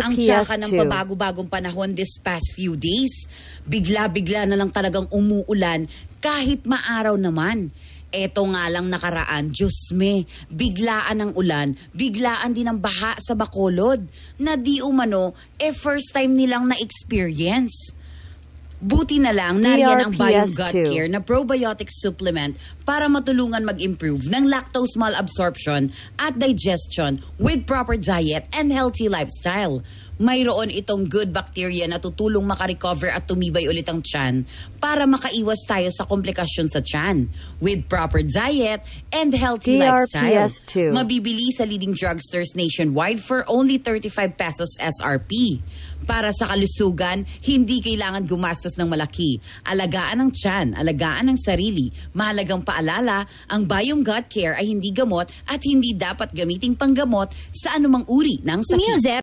Ang tsaka ng DRPS2. pabago-bagong panahon this past few days. Bigla-bigla na lang talagang umuulan kahit maaraw naman. Eto nga lang nakaraan, Diyos me, biglaan ang ulan, biglaan din ang baha sa Bacolod na di umano, first time nilang na-experience. Buti na lang, nariyan ang Biome Gut DRPS2. Care na probiotic supplement para matulungan mag-improve ng lactose malabsorption at digestion with proper diet and healthy lifestyle. Mayroon itong good bacteria na tutulong makarecover at tumibay ulit ang tiyan para makaiwas tayo sa komplikasyon sa tiyan. With proper diet and healthy lifestyle, DRPS2. mabibili sa leading drugstores nationwide for only 35 pesos SRP. Para sa kalusugan, hindi kailangan gumastos ng malaki. Alagaan ang tiyan, alagaan ang sarili. Mahalagang paalala, ang Biome Gut Care ay hindi gamot at hindi dapat gamiting panggamot sa anumang uri ng sakit. Music.